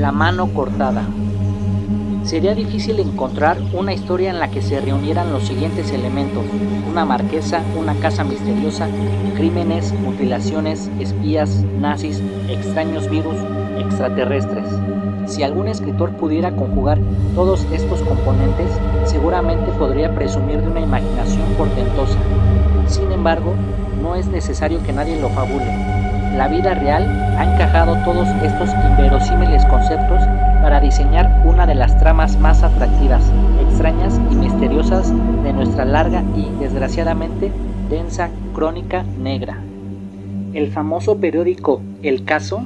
La mano cortada. Sería difícil encontrar una historia en la que se reunieran los siguientes elementos: una marquesa, una casa misteriosa, crímenes, mutilaciones, espías, nazis, extraños virus, extraterrestres. Si algún escritor pudiera conjugar todos estos componentes, seguramente podría presumir de una imaginación portentosa. Sin embargo, no es necesario que nadie lo fabule. La vida real ha encajado todos estos inverosímiles conceptos para diseñar una de las tramas más atractivas, extrañas y misteriosas de nuestra larga y, desgraciadamente, densa crónica negra. El famoso periódico El Caso,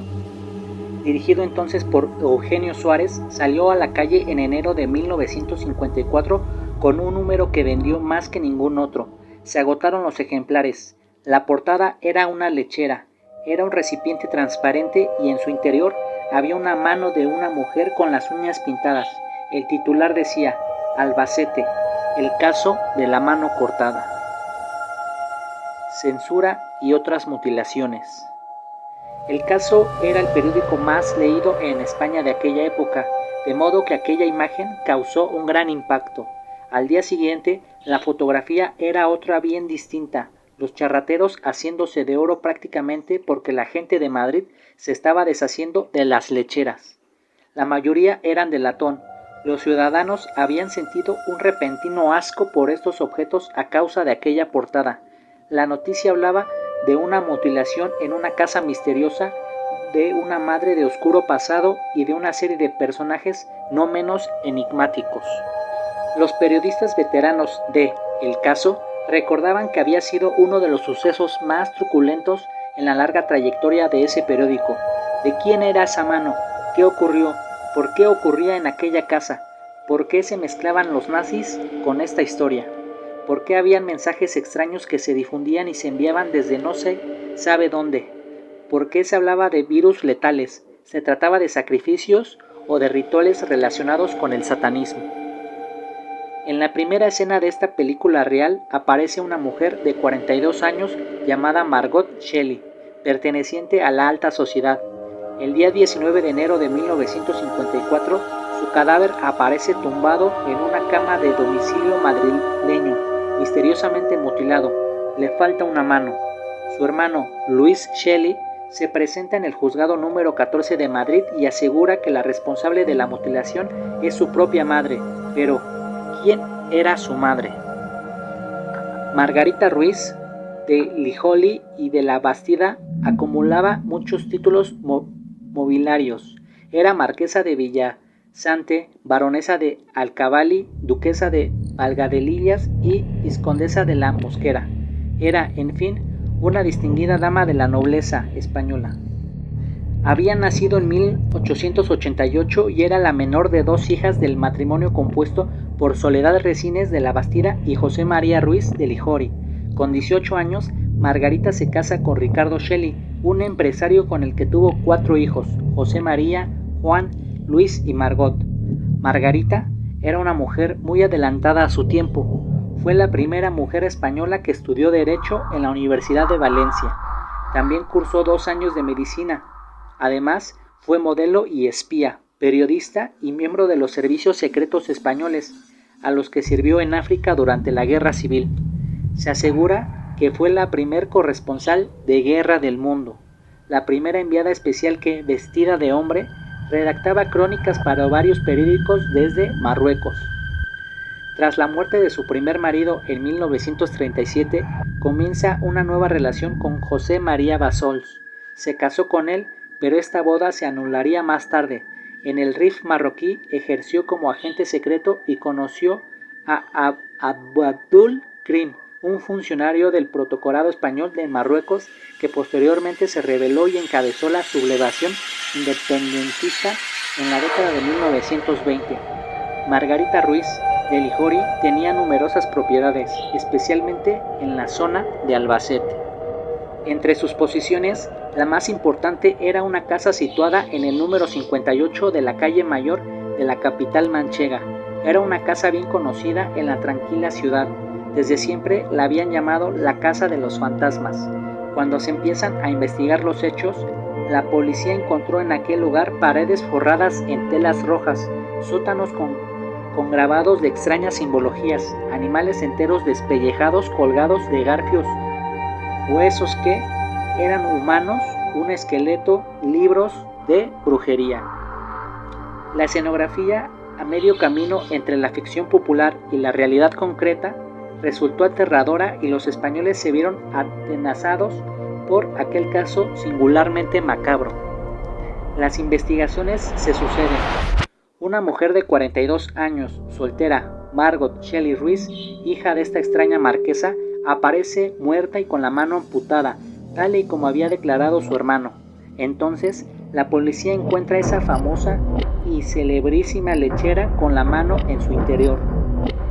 dirigido entonces por Eugenio Suárez, salió a la calle en enero de 1954 con un número que vendió más que ningún otro. Se agotaron los ejemplares. La portada era una lechera. Era un recipiente transparente y en su interior había una mano de una mujer con las uñas pintadas. El titular decía: Albacete, el caso de la mano cortada. Censura y otras mutilaciones. El Caso era el periódico más leído en España de aquella época, de modo que aquella imagen causó un gran impacto. Al día siguiente, la fotografía era otra bien distinta, los charrateros haciéndose de oro prácticamente porque la gente de Madrid se estaba deshaciendo de las lecheras. La mayoría eran de latón. Los ciudadanos habían sentido un repentino asco por estos objetos a causa de aquella portada. La noticia hablaba de una mutilación en una casa misteriosa, de una madre de oscuro pasado y de una serie de personajes no menos enigmáticos. Los periodistas veteranos de El Caso recordaban que había sido uno de los sucesos más truculentos en la larga trayectoria de ese periódico. ¿De quién era esa mano? ¿Qué ocurrió? ¿Por qué ocurría en aquella casa? ¿Por qué se mezclaban los nazis con esta historia? ¿Por qué habían mensajes extraños que se difundían y se enviaban desde no se sabe dónde? ¿Por qué se hablaba de virus letales? ¿Se trataba de sacrificios o de rituales relacionados con el satanismo? En la primera escena de esta película real aparece una mujer de 42 años llamada Margot Shelley, perteneciente a la alta sociedad. El día 19 de enero de 1954, su cadáver aparece tumbado en una cama de domicilio madrileño, misteriosamente mutilado. Le falta una mano. Su hermano, Luis Shelley, se presenta en el juzgado número 14 de Madrid y asegura que la responsable de la mutilación es su propia madre. Pero, ¿quién era su madre? Margarita Ruiz de Lijoli y de la Bastida acumulaba muchos títulos mobiliarios. Era marquesa de Villasante, baronesa de Alcavalli, duquesa de Valgadelillas y vizcondesa de la Mosquera. Era, en fin, una distinguida dama de la nobleza española. Había nacido en 1888 y era la menor de dos hijas del matrimonio compuesto por Soledad Resines de la Bastida y José María Ruiz de Lijori. Con 18 años, Margarita se casa con Ricardo Shelley, un empresario con el que tuvo 4 hijos: José María, Juan, Luis y Margot. Margarita era una mujer muy adelantada a su tiempo. Fue la primera mujer española que estudió Derecho en la Universidad de Valencia. También cursó 2 años de medicina. Además, fue modelo y espía, periodista y miembro de los servicios secretos españoles, a los que sirvió en África durante la Guerra Civil. Se asegura que fue la primer corresponsal de guerra del mundo, la primera enviada especial que, vestida de hombre, redactaba crónicas para varios periódicos desde Marruecos. Tras la muerte de su primer marido en 1937, comienza una nueva relación con José María Bassols. Se casó con él, pero esta boda se anularía más tarde. En el Rif marroquí ejerció como agente secreto y conoció a Abdul Krim, un funcionario del Protectorado Español de Marruecos que posteriormente se rebeló y encabezó la sublevación independentista en la década de 1920. Margarita Ruiz de Lijori tenía numerosas propiedades, especialmente en la zona de Albacete. Entre sus posiciones, la más importante era una casa situada en el número 58 de la calle Mayor de la capital manchega. Era una casa bien conocida en la tranquila ciudad. Desde siempre la habían llamado la Casa de los Fantasmas. Cuando se empiezan a investigar los hechos, La policía encontró en aquel lugar paredes forradas en telas rojas, sótanos con grabados de extrañas simbologías, animales enteros despellejados colgados de garfios, huesos que eran humanos, un esqueleto, libros de brujería. La escenografía, a medio camino entre la ficción popular y la realidad concreta, resultó aterradora y los españoles se vieron atenazados por aquel caso singularmente macabro. Las investigaciones se suceden. Una mujer de 42 años, soltera, Margot Shelley Ruiz, hija de esta extraña marquesa, aparece muerta y con la mano amputada, tal y como había declarado su hermano. Entonces, la policía encuentra esa famosa y celebrísima lechera con la mano en su interior.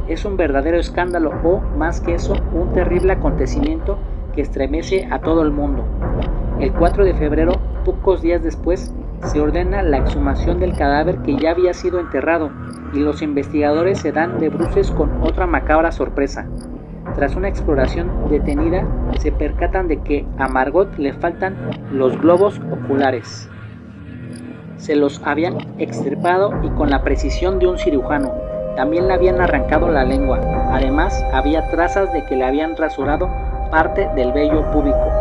Es un verdadero escándalo o, más que eso, un terrible acontecimiento que estremece a todo el mundo. El 4 de febrero, pocos días después, se ordena la exhumación del cadáver que ya había sido enterrado y los investigadores se dan de bruces con otra macabra sorpresa. Tras una exploración detenida, se percatan de que a Margot le faltan los globos oculares. Se los habían extirpado y con la precisión de un cirujano. También le habían arrancado la lengua. Además, había trazas de que le habían rasurado parte del vello púbico.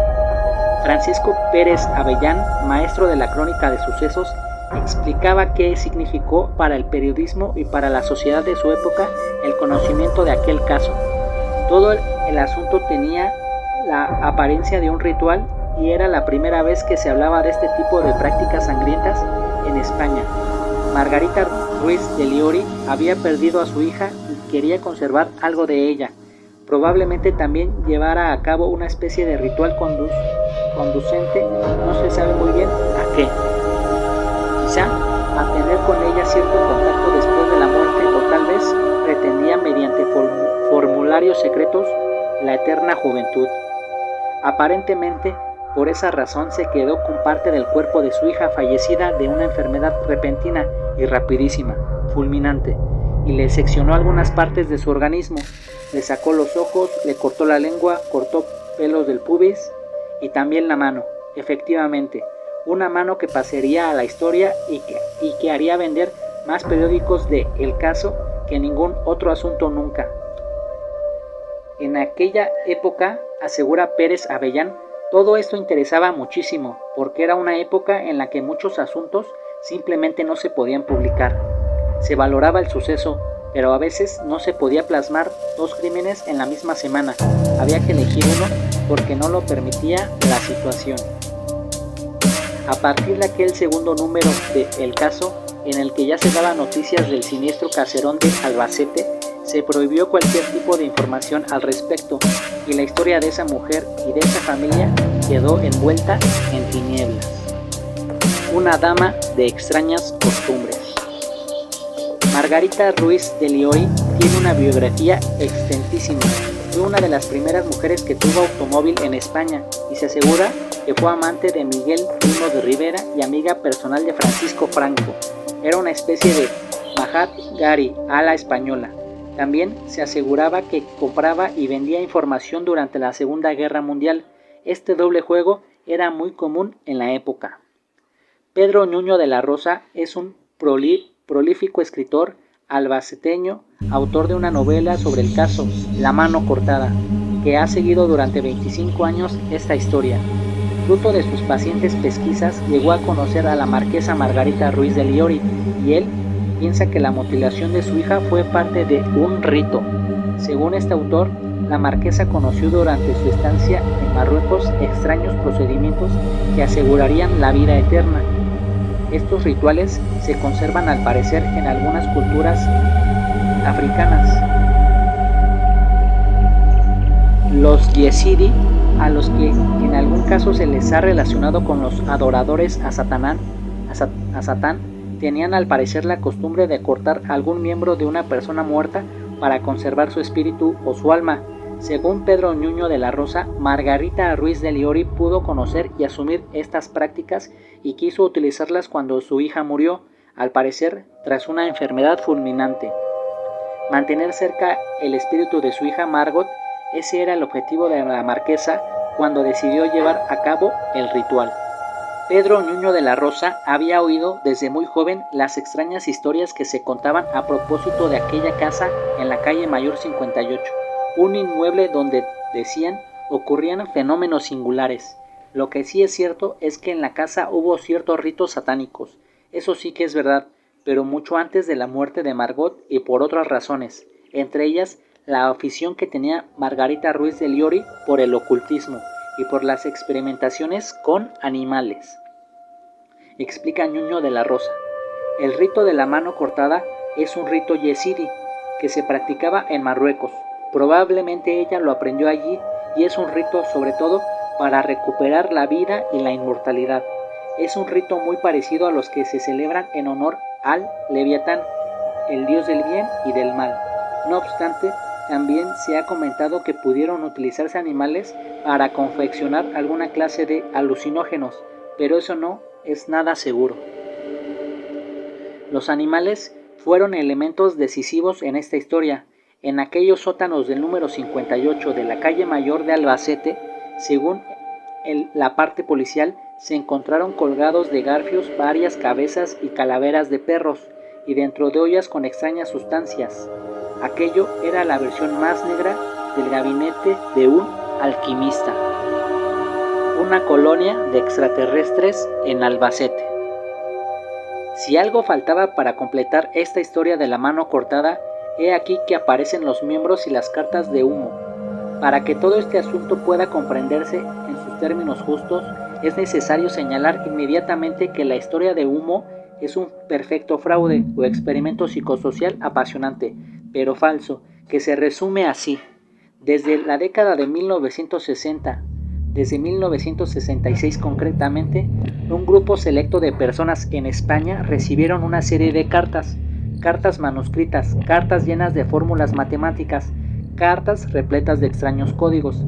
Francisco Pérez Avellán, maestro de la crónica de sucesos, explicaba qué significó para el periodismo y para la sociedad de su época el conocimiento de aquel caso. Todo el asunto tenía la apariencia de un ritual y era la primera vez que se hablaba de este tipo de prácticas sangrientas en España. Margarita Ruiz de Liori había perdido a su hija y quería conservar algo de ella. Probablemente también llevara a cabo una especie de ritual conducente, no se sabe muy bien a qué. Quizá a tener con ella cierto contacto después de la muerte, o tal vez pretendía mediante formularios secretos la eterna juventud. Aparentemente, por esa razón se quedó con parte del cuerpo de su hija fallecida de una enfermedad repentina y rapidísima, fulminante, y le seccionó algunas partes de su organismo, le sacó los ojos, le cortó la lengua, cortó pelos del pubis y también la mano. Efectivamente, una mano que pasaría a la historia y que haría vender más periódicos de El Caso que ningún otro asunto nunca. En aquella época, asegura Pérez Avellán, todo esto interesaba muchísimo, porque era una época en la que muchos asuntos simplemente no se podían publicar. Se valoraba el suceso, pero a veces no se podía plasmar dos crímenes en la misma semana. Había que elegir uno porque no lo permitía la situación. A partir de aquel segundo número de El Caso, en el que ya se daban noticias del siniestro caserón de Albacete, se prohibió cualquier tipo de información al respecto y la historia de esa mujer y de esa familia quedó envuelta en tinieblas. Una dama de extrañas costumbres. Margarita Ruiz de Liori tiene una biografía extensísima. Fue una de las primeras mujeres que tuvo automóvil en España y se asegura que fue amante de Miguel Primo de Rivera y amiga personal de Francisco Franco. Era una especie de Mahat Gari a la española. También se aseguraba que compraba y vendía información durante la Segunda Guerra Mundial. Este doble juego era muy común en la época. Pedro Nuño de la Rosa es un prolífico escritor albaceteño, autor de una novela sobre el caso La Mano Cortada, que ha seguido durante 25 años esta historia. Fruto de sus pacientes pesquisas, llegó a conocer a la marquesa Margarita Ruiz de Liori y él piensa que la mutilación de su hija fue parte de un rito. Según este autor, la marquesa conoció durante su estancia en Marruecos extraños procedimientos que asegurarían la vida eterna. Estos rituales se conservan al parecer en algunas culturas africanas. Los yezidí, a los que en algún caso se les ha relacionado con los adoradores a Satán, tenían al parecer la costumbre de cortar algún miembro de una persona muerta para conservar su espíritu o su alma. Según Pedro Nuño de la Rosa, Margarita Ruiz de Liori pudo conocer y asumir estas prácticas y quiso utilizarlas cuando su hija murió, al parecer tras una enfermedad fulminante. Mantener cerca el espíritu de su hija Margot, ese era el objetivo de la marquesa cuando decidió llevar a cabo el ritual. Pedro Nuño de la Rosa había oído desde muy joven las extrañas historias que se contaban a propósito de aquella casa en la calle Mayor 58, un inmueble donde, decían, ocurrían fenómenos singulares. Lo que sí es cierto es que en la casa hubo ciertos ritos satánicos, eso sí que es verdad, pero mucho antes de la muerte de Margot y por otras razones, entre ellas la afición que tenía Margarita Ruiz de Liori por el ocultismo y por las experimentaciones con animales. Explica Nuño de la Rosa. El rito de la mano cortada es un rito yezidí que se practicaba en Marruecos. Probablemente ella lo aprendió allí y es un rito sobre todo para recuperar la vida y la inmortalidad. Es un rito muy parecido a los que se celebran en honor al Leviatán, el dios del bien y del mal. No obstante, también se ha comentado que pudieron utilizarse animales para confeccionar alguna clase de alucinógenos, pero eso no es nada seguro. Los animales fueron elementos decisivos en esta historia. En aquellos sótanos del número 58 de la calle Mayor de Albacete, según la parte policial, se encontraron colgados de garfios varias cabezas y calaveras de perros, y dentro de ollas con extrañas sustancias. Aquello era la versión más negra del gabinete de un alquimista. Una colonia de extraterrestres en Albacete. Si algo faltaba para completar esta historia de la mano cortada, he aquí que aparecen los miembros y las cartas de humo. Para que todo este asunto pueda comprenderse en sus términos justos, es necesario señalar inmediatamente que la historia de humo es un perfecto fraude o experimento psicosocial apasionante, pero falso, que se resume así. Desde la década de 1960, desde 1966 concretamente, un grupo selecto de personas en España recibieron una serie de cartas manuscritas, cartas llenas de fórmulas matemáticas, cartas repletas de extraños códigos.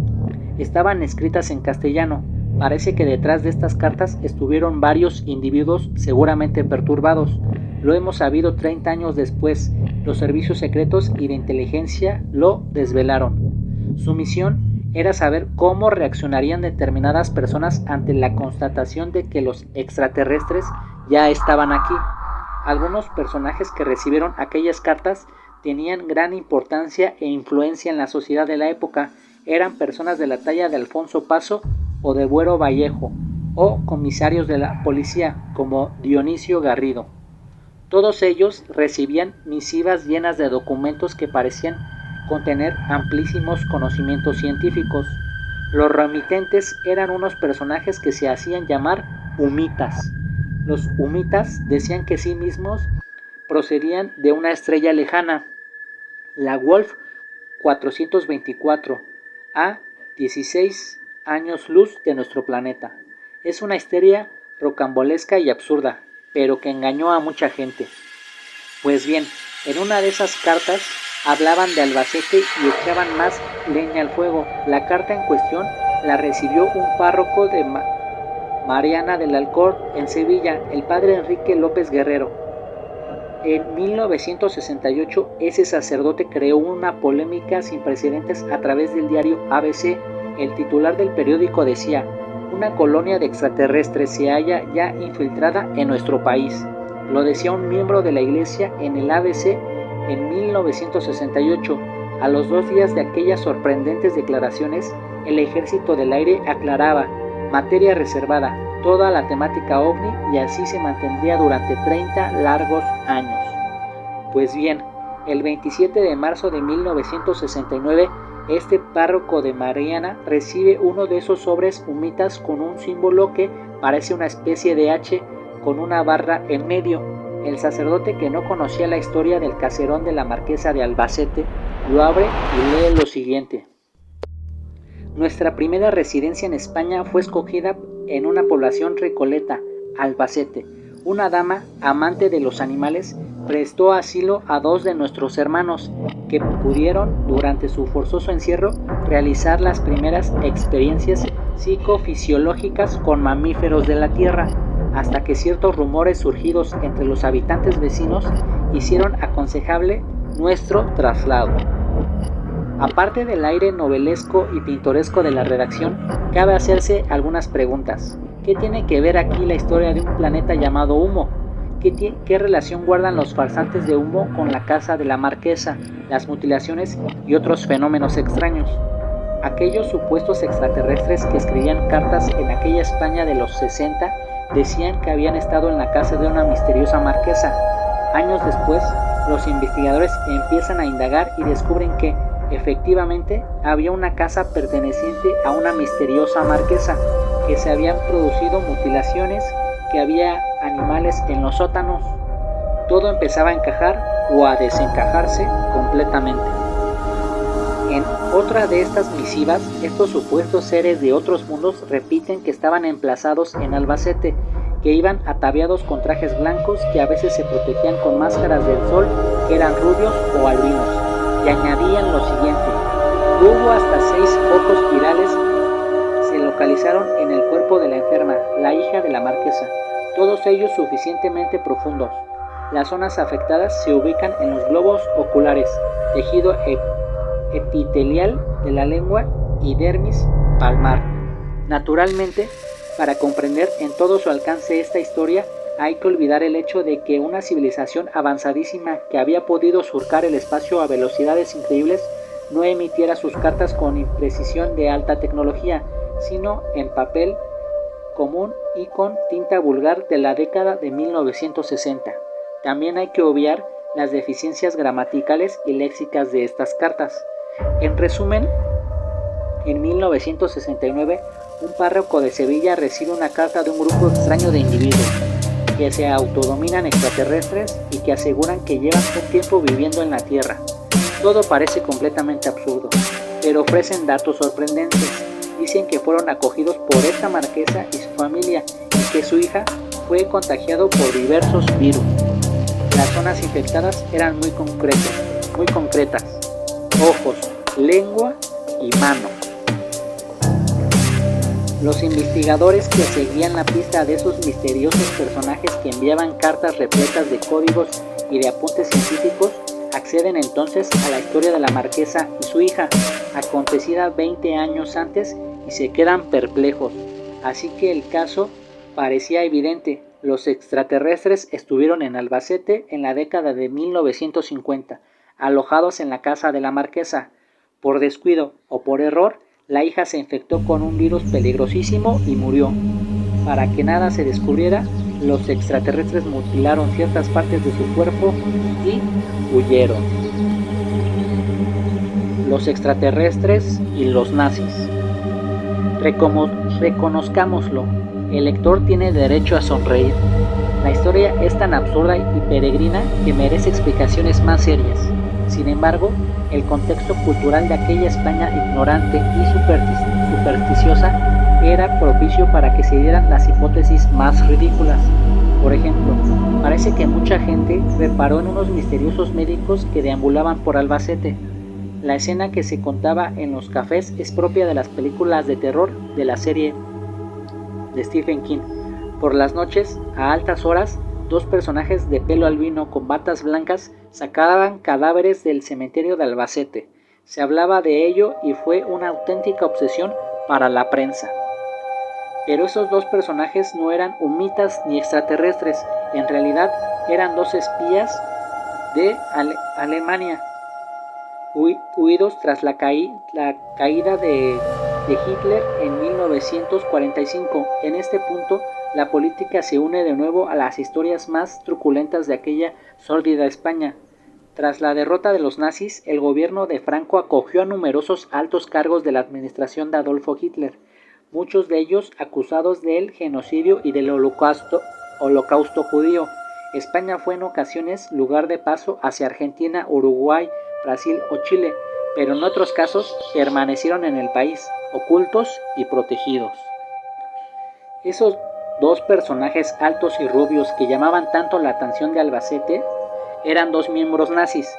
Estaban escritas en castellano. Parece que detrás de estas cartas estuvieron varios individuos seguramente perturbados. Lo hemos sabido 30 años después. Los servicios secretos y de inteligencia lo desvelaron. Su misión era saber cómo reaccionarían determinadas personas ante la constatación de que los extraterrestres ya estaban aquí. Algunos personajes que recibieron aquellas cartas tenían gran importancia e influencia en la sociedad de la época. Eran personas de la talla de Alfonso Paso o de Buero Vallejo, o comisarios de la policía como Dionisio Garrido. Todos ellos recibían misivas llenas de documentos que parecían contener amplísimos conocimientos científicos. Los remitentes eran unos personajes que se hacían llamar humitas. Los humitas decían que sí mismos procedían de una estrella lejana, la Wolf 424, a 16 años luz de nuestro planeta. Es una histeria rocambolesca y absurda, pero que engañó a mucha gente. Pues bien, en una de esas cartas hablaban de Albacete y echaban más leña al fuego. La carta en cuestión la recibió un párroco de Mariana del Alcor en Sevilla, el padre Enrique López Guerrero. En 1968 ese sacerdote creó una polémica sin precedentes a través del diario ABC. El titular del periódico decía: una colonia de extraterrestres se halla ya infiltrada en nuestro país. Lo decía un miembro de la iglesia en el ABC en 1968. A los 2 días de aquellas sorprendentes declaraciones, el Ejército del Aire aclaraba: materia reservada, toda la temática ovni, y así se mantendría durante 30 largos años. Pues bien, el 27 de marzo de 1969, este párroco de Mariana recibe uno de esos sobres humitas con un símbolo que parece una especie de H con una barra en medio. El sacerdote, que no conocía la historia del caserón de la Marquesa de Albacete, lo abre y lee lo siguiente: nuestra primera residencia en España fue escogida en una población recoleta, Albacete. Una dama, amante de los animales, prestó asilo a 2 de nuestros hermanos, que pudieron, durante su forzoso encierro, realizar las primeras experiencias psicofisiológicas con mamíferos de la tierra, hasta que ciertos rumores surgidos entre los habitantes vecinos hicieron aconsejable nuestro traslado. Aparte del aire novelesco y pintoresco de la redacción, cabe hacerse algunas preguntas. ¿Qué tiene que ver aquí la historia de un planeta llamado Humo? ¿Qué relación guardan los farsantes de Humo con la casa de la marquesa, las mutilaciones y otros fenómenos extraños? Aquellos supuestos extraterrestres que escribían cartas en aquella España de los 60 decían que habían estado en la casa de una misteriosa marquesa. Años después, los investigadores empiezan a indagar y descubren que, efectivamente, había una casa perteneciente a una misteriosa marquesa, que se habían producido mutilaciones, que había animales en los sótanos. Todo empezaba a encajar o a desencajarse completamente. En otra de estas misivas, estos supuestos seres de otros mundos repiten que estaban emplazados en Albacete, que iban ataviados con trajes blancos, que a veces se protegían con máscaras del sol, que eran rubios o albinos, y añadían lo siguiente: hubo hasta 6 focos virales se localizaron en el cuerpo de la enferma, la hija de la marquesa, todos ellos suficientemente profundos. Las zonas afectadas se ubican en los globos oculares, tejido epitelial de la lengua y dermis palmar. Naturalmente, para comprender en todo su alcance esta historia, hay que olvidar el hecho de que una civilización avanzadísima que había podido surcar el espacio a velocidades increíbles no emitiera sus cartas con imprecisión de alta tecnología, sino en papel común y con tinta vulgar de la década de 1960. También hay que obviar las deficiencias gramaticales y léxicas de estas cartas. En resumen, en 1969, un párroco de Sevilla recibe una carta de un grupo extraño de individuos que se autodominan extraterrestres y que aseguran que llevan un tiempo viviendo en la Tierra. Todo parece completamente absurdo, pero ofrecen datos sorprendentes. Dicen que fueron acogidos por esta marquesa y su familia y que su hija fue contagiado por diversos virus. Las zonas infectadas eran muy concretas: ojos, lengua y mano. Los investigadores que seguían la pista de esos misteriosos personajes que enviaban cartas repletas de códigos y de apuntes científicos acceden entonces a la historia de la marquesa y su hija, acontecida 20 años antes, y se quedan perplejos. Así que el caso parecía evidente: los extraterrestres estuvieron en Albacete en la década de 1950, alojados en la casa de la marquesa. Por descuido o por error, la hija se infectó con un virus peligrosísimo y murió. Para que nada se descubriera, los extraterrestres mutilaron ciertas partes de su cuerpo y huyeron. Los extraterrestres y los nazis. Reconozcámoslo, el lector tiene derecho a sonreír. La historia es tan absurda y peregrina que merece explicaciones más serias. Sin embargo, el contexto cultural de aquella España ignorante y supersticiosa era propicio para que se dieran las hipótesis más ridículas. Por ejemplo, parece que mucha gente reparó en unos misteriosos médicos que deambulaban por Albacete. La escena que se contaba en los cafés es propia de las películas de terror de la serie de Stephen King. Por las noches, a altas horas, 2 personajes de pelo albino con batas blancas sacaban cadáveres del cementerio de Albacete. Se hablaba de ello y fue una auténtica obsesión para la prensa. Pero esos 2 personajes no eran humitas ni extraterrestres, en realidad eran 2 espías de Alemania, huidos tras la caída de Hitler en 1945. En este punto, la política se une de nuevo a las historias más truculentas de aquella sórdida España. Tras la derrota de los nazis, el gobierno de Franco acogió a numerosos altos cargos de la administración de Adolfo Hitler, muchos de ellos acusados del genocidio y del holocausto judío. España fue en ocasiones lugar de paso hacia Argentina, Uruguay, Brasil o Chile, pero en otros casos permanecieron en el país, ocultos y protegidos. Esos 2 personajes altos y rubios que llamaban tanto la atención de Albacete eran 2 miembros nazis,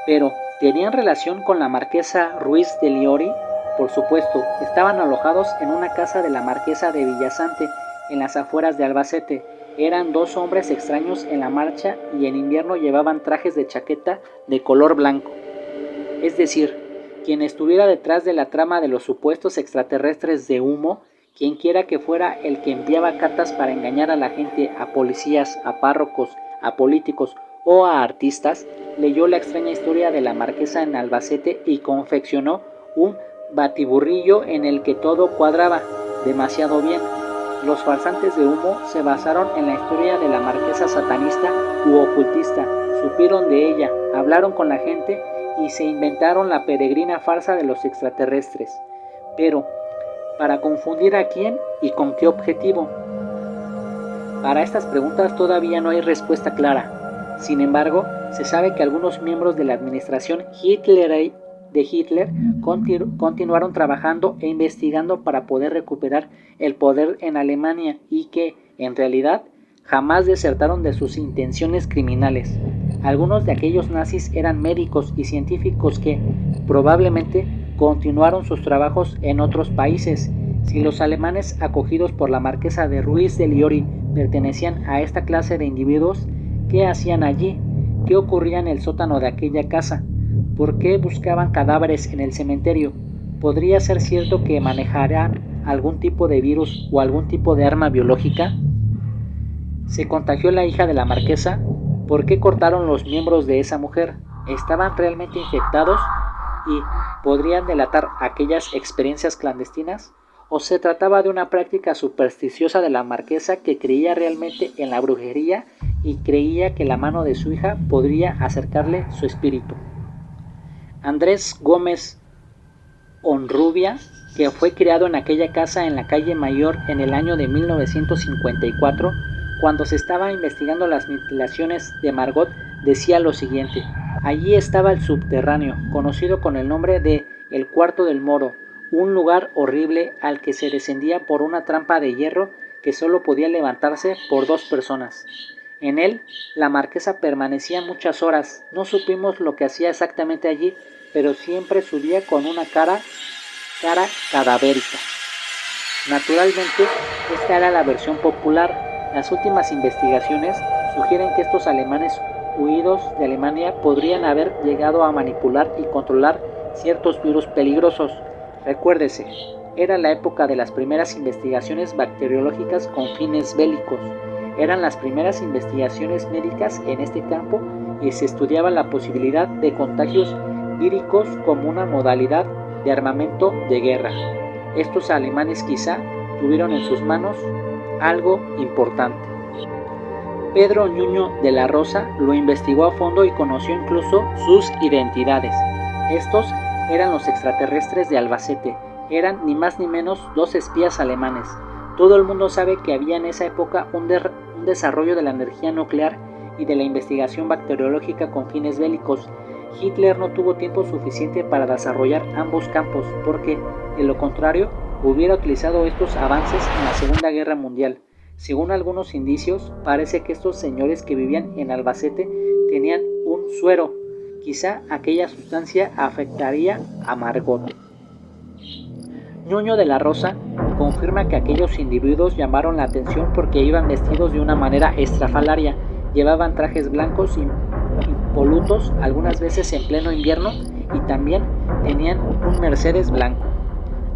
pero ¿tenían relación con la marquesa Ruiz de Liori? Por supuesto, estaban alojados en una casa de la marquesa de Villasante, en las afueras de Albacete. Eran 2 hombres extraños en la marcha y en invierno llevaban trajes de chaqueta de color blanco. Es decir, quien estuviera detrás de la trama de los supuestos extraterrestres de Humo, quien quiera que fuera el que enviaba cartas para engañar a la gente, a policías, a párrocos, a políticos o a artistas, leyó la extraña historia de la marquesa en Albacete y confeccionó un batiburrillo en el que todo cuadraba demasiado bien. Los farsantes de humo se basaron en la historia de la marquesa satanista u ocultista, supieron de ella, hablaron con la gente y se inventaron la peregrina farsa de los extraterrestres. Pero, ¿para confundir a quién y con qué objetivo? Para estas preguntas todavía no hay respuesta clara. Sin embargo, se sabe que algunos miembros de la administración de Hitler continuaron trabajando e investigando para poder recuperar el poder en Alemania y que, en realidad, jamás desertaron de sus intenciones criminales. Algunos de aquellos nazis eran médicos y científicos que, probablemente, continuaron sus trabajos en otros países. Si los alemanes acogidos por la marquesa de Ruiz de Liori pertenecían a esta clase de individuos, ¿qué hacían allí? ¿Qué ocurría en el sótano de aquella casa? ¿Por qué buscaban cadáveres en el cementerio? ¿Podría ser cierto que manejaran algún tipo de virus o algún tipo de arma biológica? ¿Se contagió la hija de la marquesa? ¿Por qué cortaron los miembros de esa mujer? ¿Estaban realmente infectados y podrían delatar aquellas experiencias clandestinas? ¿O se trataba de una práctica supersticiosa de la marquesa que creía realmente en la brujería y creía que la mano de su hija podría acercarle su espíritu? Andrés Gómez Honrubia, que fue criado en aquella casa en la calle Mayor en el año de 1954, cuando se estaba investigando las mutilaciones de Margot, decía lo siguiente: allí estaba el subterráneo, conocido con el nombre de El Cuarto del Moro, un lugar horrible al que se descendía por una trampa de hierro que solo podía levantarse por 2 personas. En él, la marquesa permanecía muchas horas. No supimos lo que hacía exactamente allí, pero siempre subía con una cara cadavérica. Naturalmente, esta era la versión popular. Las últimas investigaciones sugieren que estos alemanes huidos de Alemania podrían haber llegado a manipular y controlar ciertos virus peligrosos. Recuérdese, era la época de las primeras investigaciones bacteriológicas con fines bélicos. Eran las primeras investigaciones médicas en este campo y se estudiaba la posibilidad de contagios víricos como una modalidad de armamento de guerra. Estos alemanes quizá tuvieron en sus manos algo importante. Pedro Nuño de la Rosa lo investigó a fondo y conoció incluso sus identidades. Estos eran los extraterrestres de Albacete. Eran ni más ni menos 2 espías alemanes. Todo el mundo sabe que había en esa época un desarrollo de la energía nuclear y de la investigación bacteriológica con fines bélicos. Hitler no tuvo tiempo suficiente para desarrollar ambos campos, porque, de lo contrario, hubiera utilizado estos avances en la Segunda Guerra Mundial. Según algunos indicios, parece que estos señores que vivían en Albacete tenían un suero. Quizá aquella sustancia afectaría a Margot. Nuño de la Rosa confirma que aquellos individuos llamaron la atención porque iban vestidos de una manera estrafalaria, llevaban trajes blancos impolutos, algunas veces en pleno invierno, y también tenían un Mercedes blanco.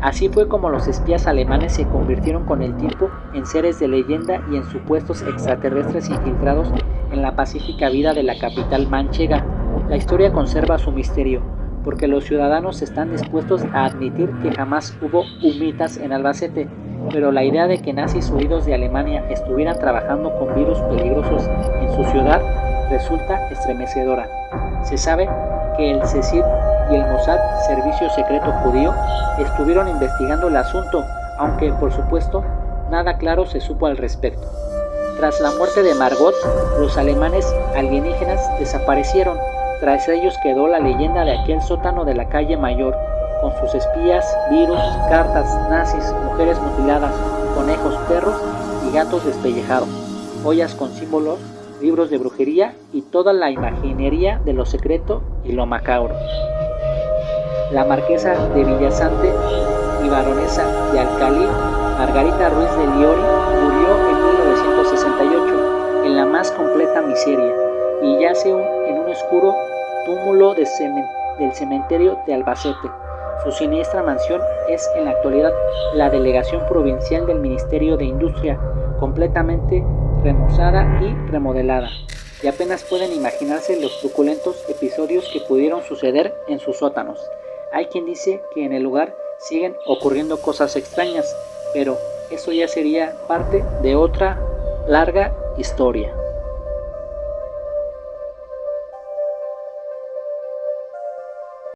Así fue como los espías alemanes se convirtieron con el tiempo en seres de leyenda y en supuestos extraterrestres infiltrados en la pacífica vida de la capital manchega. La historia conserva su misterio, porque los ciudadanos están dispuestos a admitir que jamás hubo humitas en Albacete, pero la idea de que nazis huidos de Alemania estuvieran trabajando con virus peligrosos en su ciudad resulta estremecedora. Se sabe que el CSIR y el Mossad, Servicio Secreto Judío, estuvieron investigando el asunto, aunque, por supuesto, nada claro se supo al respecto. Tras la muerte de Margot, los alemanes alienígenas desaparecieron. Tras ellos quedó la leyenda de aquel sótano de la calle Mayor, con sus espías, virus, cartas, nazis, mujeres mutiladas, conejos, perros y gatos despellejados, ollas con símbolos, libros de brujería y toda la imaginería de lo secreto y lo macabro. La marquesa de Villasante y baronesa de Alcalí, Margarita Ruiz de Liori, murió en 1968 en la más completa miseria y yace en un oscuro túmulo del cementerio de Albacete. Su siniestra mansión es en la actualidad la delegación provincial del Ministerio de Industria, completamente remozada y remodelada, y apenas pueden imaginarse los truculentos episodios que pudieron suceder en sus sótanos. Hay quien dice que en el lugar siguen ocurriendo cosas extrañas, pero eso ya sería parte de otra larga historia.